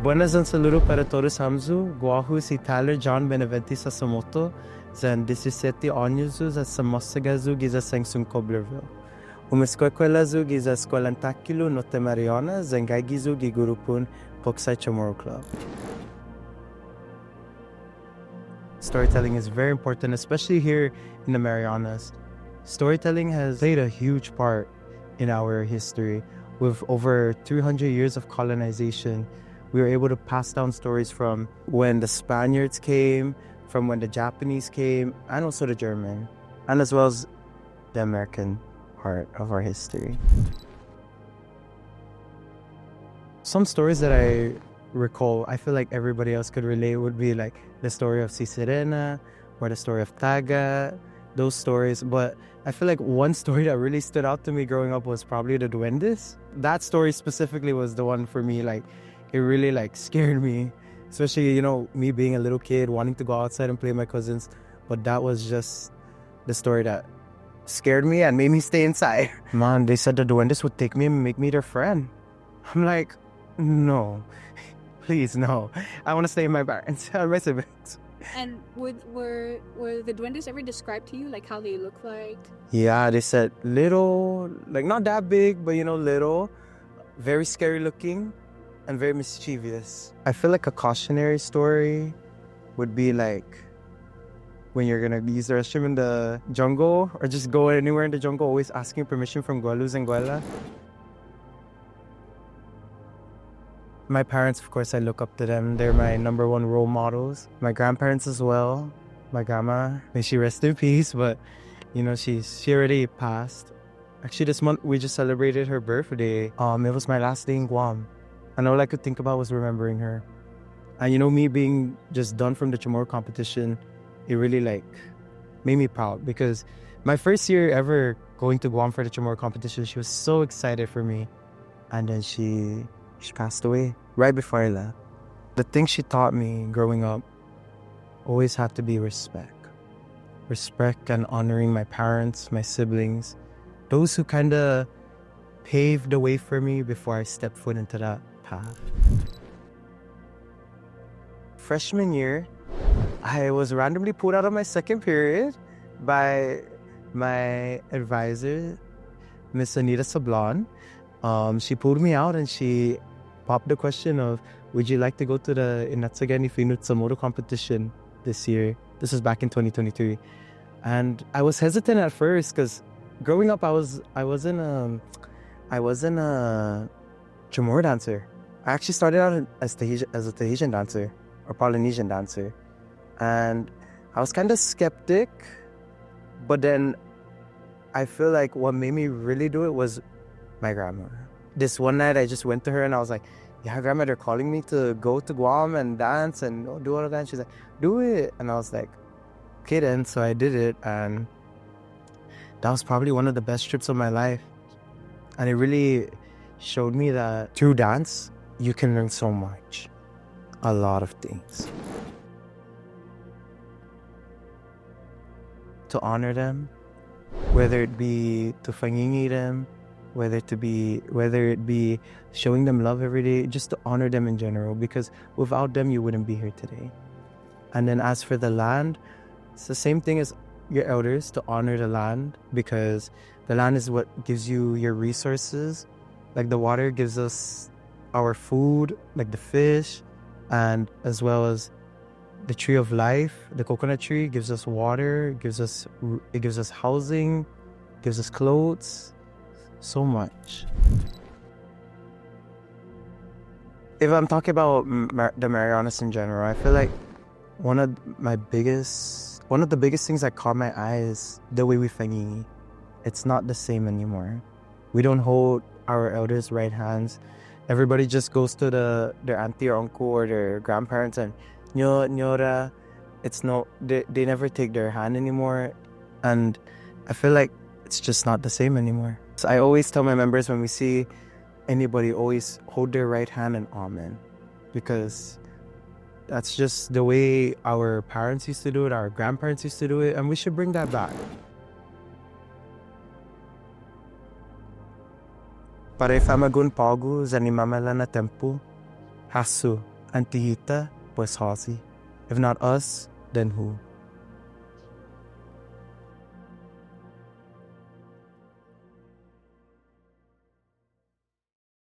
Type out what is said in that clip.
Buenas un saludo para todos hamzu, guahus Italer John Benavente Sasamoto, zan 17 anos za samossagazu giza sengsun Koblerville. Escola giza escolantaculo Northern Mariana Zangagizu gigurupun POLKSAI Chamorro Club. Storytelling is very important, especially here in the Marianas. Storytelling has played a huge part in our history. With over 300 years of colonization, we were able to pass down stories from when the Spaniards came, from when the Japanese came, and also the German, and as well as the American part of our history. Some stories that I recall, I feel like everybody else could relate, would be like the story of Sirena or the story of Taga, those stories. But I feel like one story that really stood out to me growing up was probably the Duendes. That story specifically was the one for me, like, it really like scared me, especially, you know, me being a little kid wanting to go outside and play with my cousins. But that was just the story that scared me and made me stay inside. Man, they said the Duendes would take me and make me their friend. I'm like, no, please, no. I want to stay with my parents and my siblings. And were the Duendes ever described to you, like how they look like? Yeah, they said little, like not that big, but you know, little, very scary looking and very mischievous. I feel like a cautionary story would be like when you're gonna use the restroom in the jungle or just go anywhere in the jungle, always asking permission from Gualus and Guala. My parents, of course, I look up to them. They're my number one role models. My grandparents as well. My grandma, may she rest in peace, but you know, she already passed. Actually, this month we just celebrated her birthday. It was my last day in Guam. And all I could think about was remembering her. And you know, me being just done from the Chamorro competition, it really like made me proud, because my first year ever going to Guam for the Chamorro competition, she was so excited for me. And then she passed away right before I left. The thing she taught me growing up always had to be respect. Respect and honoring my parents, my siblings, those who kind of paved the way for me before I stepped foot into that path. Freshman year, I was randomly pulled out of my second period by my advisor, Miss Anita Sablon. She pulled me out and she popped the question of, would you like to go to the Inacha'igen Fino Chamorro competition this year? This was back in 2023. And I was hesitant at first because growing up, I wasn't a Chamorro dancer. I actually started out as a Tahitian dancer or Polynesian dancer. And I was kind of skeptic, but then I feel like what made me really do it was my grandma. This one night I just went to her and I was like, yeah, grandma, they're calling me to go to Guam and dance and do all of that. And she's like, do it. And I was like, okay then. So I did it, and that was probably one of the best trips of my life. And it really showed me that through dance, you can learn so much. A lot of things. To honor them, whether it be to fafa'nå'gui them, whether it be showing them love every day, just to honor them in general, because without them you wouldn't be here today. And then as for the land, it's the same thing as your elders, to honor the land, because the land is what gives you your resources. Like the water gives us our food, like the fish, and as well as the tree of life, the coconut tree, gives us water, it gives us housing, gives us clothes, so much. If I'm talking about the Marianas in general, I feel like one of the biggest things that caught my eye is the way we fafa'nå'gui. It's not the same anymore. We don't hold our elders' right hands. Everybody just goes to their auntie or uncle or their grandparents and nyora. They never take their hand anymore. And I feel like it's just not the same anymore. So I always tell my members, when we see anybody, always hold their right hand and amen. Because that's just the way our parents used to do it, our grandparents used to do it, and we should bring that back. Para ifamagun pogu zanimamala na tempu, hasu. Antihita, pues Hasi. If not us, then who?